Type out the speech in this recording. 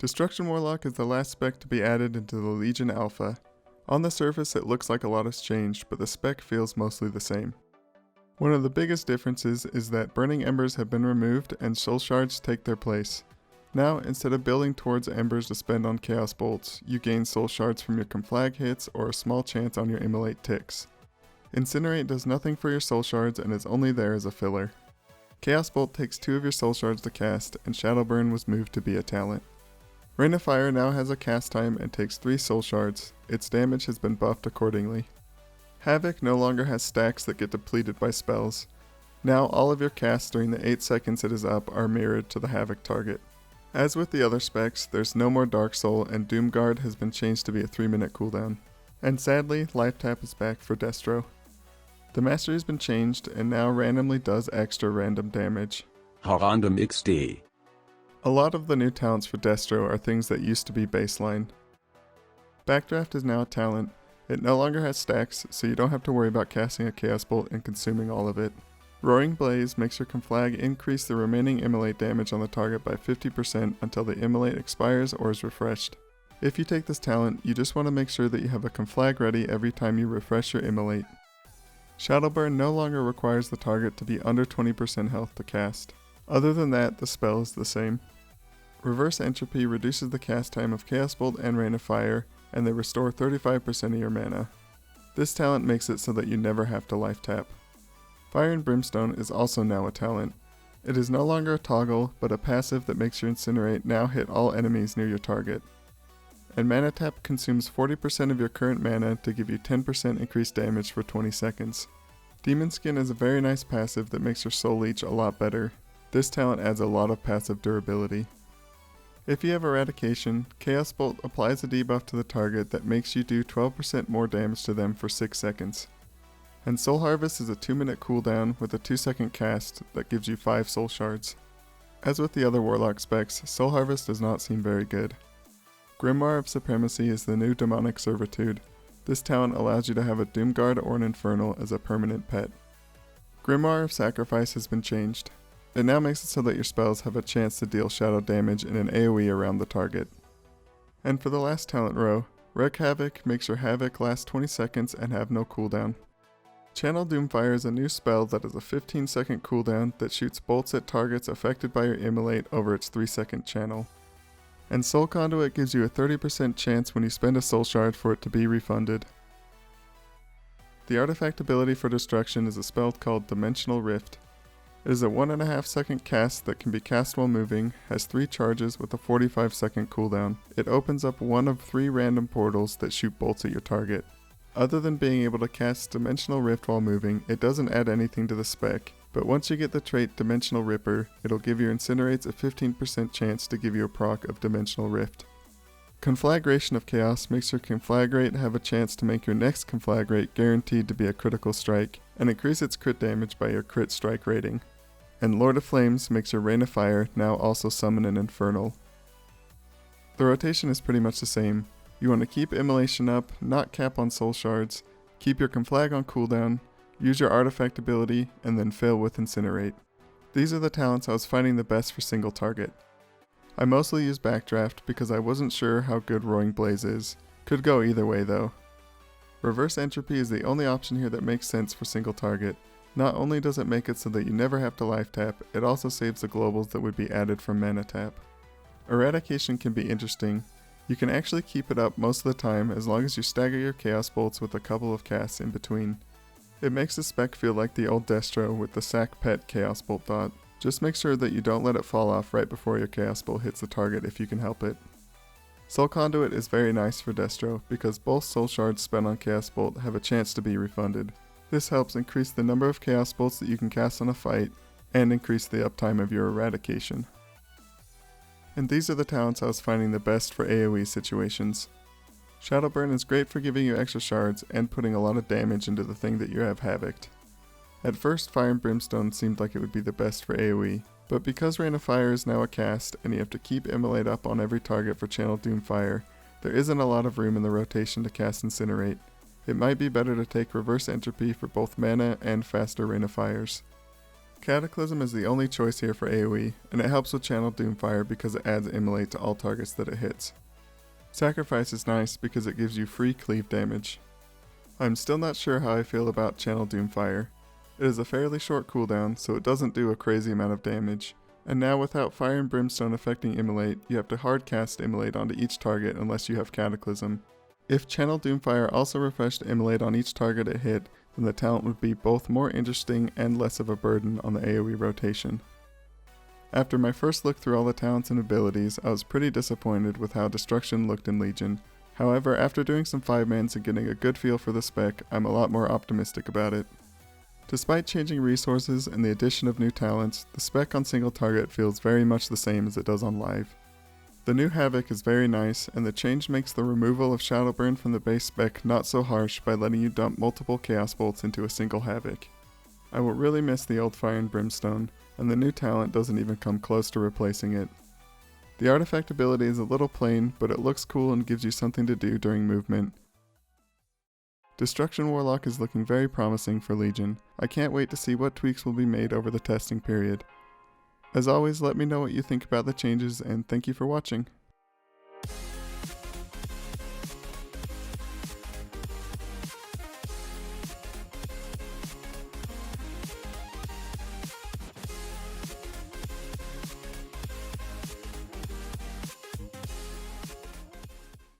Destruction Warlock is the last spec to be added into the Legion Alpha. On the surface it looks like a lot has changed, but the spec feels mostly the same. One of the biggest differences is that Burning Embers have been removed and Soul Shards take their place. Now, instead of building towards Embers to spend on Chaos Bolts, you gain Soul Shards from your Conflag hits or a small chance on your Immolate ticks. Incinerate does nothing for your Soul Shards and is only there as a filler. Chaos Bolt takes 2 of your Soul Shards to cast, and Shadowburn was moved to be a talent. Rain of Fire now has a cast time and takes 3 Soul Shards. Its damage has been buffed accordingly. Havoc no longer has stacks that get depleted by spells. Now all of your casts during the 8 seconds it is up are mirrored to the Havoc target. As with the other specs, there's no more Dark Soul and Doomguard has been changed to be a 3-minute cooldown. And sadly, Life Tap is back for Destro. The Mastery has been changed and now randomly does extra random damage. Random XD. A lot of the new talents for Destro are things that used to be baseline. Backdraft is now a talent. It no longer has stacks, so you don't have to worry about casting a Chaos Bolt and consuming all of it. Roaring Blaze makes your Conflag increase the remaining Immolate damage on the target by 50% until the Immolate expires or is refreshed. If you take this talent, you just want to make sure that you have a Conflag ready every time you refresh your Immolate. Shadowburn no longer requires the target to be under 20% health to cast. Other than that, the spell is the same. Reverse Entropy reduces the cast time of Chaos Bolt and Rain of Fire, and they restore 35% of your mana. This talent makes it so that you never have to life tap. Fire and Brimstone is also now a talent. It is no longer a toggle, but a passive that makes your Incinerate now hit all enemies near your target. And Mana Tap consumes 40% of your current mana to give you 10% increased damage for 20 seconds. Demon Skin is a very nice passive that makes your Soul Leech a lot better. This talent adds a lot of passive durability. If you have Eradication, Chaos Bolt applies a debuff to the target that makes you do 12% more damage to them for 6 seconds. And Soul Harvest is a 2-minute cooldown with a 2-second cast that gives you 5 Soul Shards. As with the other Warlock specs, Soul Harvest does not seem very good. Grimoire of Supremacy is the new Demonic Servitude. This talent allows you to have a Doomguard or an Infernal as a permanent pet. Grimoire of Sacrifice has been changed. It now makes it so that your spells have a chance to deal shadow damage in an AoE around the target. And for the last talent row, Wreak Havoc makes your Havoc last 20 seconds and have no cooldown. Channel Doomfire is a new spell that has a 15-second cooldown that shoots bolts at targets affected by your Immolate over its 3-second channel. And Soul Conduit gives you a 30% chance when you spend a Soul Shard for it to be refunded. The artifact ability for Destruction is a spell called Dimensional Rift. It is a 1.5 second cast that can be cast while moving, has 3 charges with a 45-second cooldown. It opens up one of 3 random portals that shoot bolts at your target. Other than being able to cast Dimensional Rift while moving, it doesn't add anything to the spec, but once you get the trait Dimensional Ripper, it'll give your Incinerates a 15% chance to give you a proc of Dimensional Rift. Conflagration of Chaos makes your Conflagrate have a chance to make your next Conflagrate guaranteed to be a critical strike, and increase its crit damage by your crit strike rating. And Lord of Flames makes your Rain of Fire now also summon an Infernal. The rotation is pretty much the same. You want to keep Immolation up, not cap on Soul Shards, keep your Conflag on cooldown, use your artifact ability, and then fail with Incinerate. These are the talents I was finding the best for single target. I mostly use Backdraft because I wasn't sure how good Roaring Blaze is. Could go either way though. Reverse Entropy is the only option here that makes sense for single target. Not only does it make it so that you never have to life tap, it also saves the globals that would be added from Mana Tap. Eradication can be interesting. You can actually keep it up most of the time as long as you stagger your Chaos Bolts with a couple of casts in between. It makes the spec feel like the old Destro with the sack pet Chaos Bolt dot. Just make sure that you don't let it fall off right before your Chaos Bolt hits the target if you can help it. Soul Conduit is very nice for Destro because both Soul Shards spent on Chaos Bolt have a chance to be refunded. This helps increase the number of Chaos Bolts that you can cast on a fight and increase the uptime of your Eradication. And these are the talents I was finding the best for AoE situations. Shadowburn is great for giving you extra shards and putting a lot of damage into the thing that you have havoced. At first, Fire and Brimstone seemed like it would be the best for AoE, but because Rain of Fire is now a cast and you have to keep Immolate up on every target for Channel Doomfire, there isn't a lot of room in the rotation to cast Incinerate. It might be better to take Reverse Entropy for both mana and faster Rain of Fires. Cataclysm is the only choice here for AoE, and it helps with Channel Doomfire because it adds Immolate to all targets that it hits. Sacrifice is nice because it gives you free cleave damage. I'm still not sure how I feel about Channel Doomfire. It is a fairly short cooldown, so it doesn't do a crazy amount of damage, and now without Fire and Brimstone affecting Immolate, you have to hard cast Immolate onto each target unless you have Cataclysm. If Channel Doomfire also refreshed Immolate on each target it hit, then the talent would be both more interesting and less of a burden on the AoE rotation. After my first look through all the talents and abilities, I was pretty disappointed with how Destruction looked in Legion. However, after doing some 5-mans and getting a good feel for the spec, I'm a lot more optimistic about it. Despite changing resources and the addition of new talents, the spec on single target feels very much the same as it does on live. The new Havoc is very nice, and the change makes the removal of Shadowburn from the base spec not so harsh by letting you dump multiple Chaos Bolts into a single Havoc. I will really miss the old Fire and Brimstone, and the new talent doesn't even come close to replacing it. The artifact ability is a little plain, but it looks cool and gives you something to do during movement. Destruction Warlock is looking very promising for Legion. I can't wait to see what tweaks will be made over the testing period. As always, let me know what you think about the changes, and thank you for watching.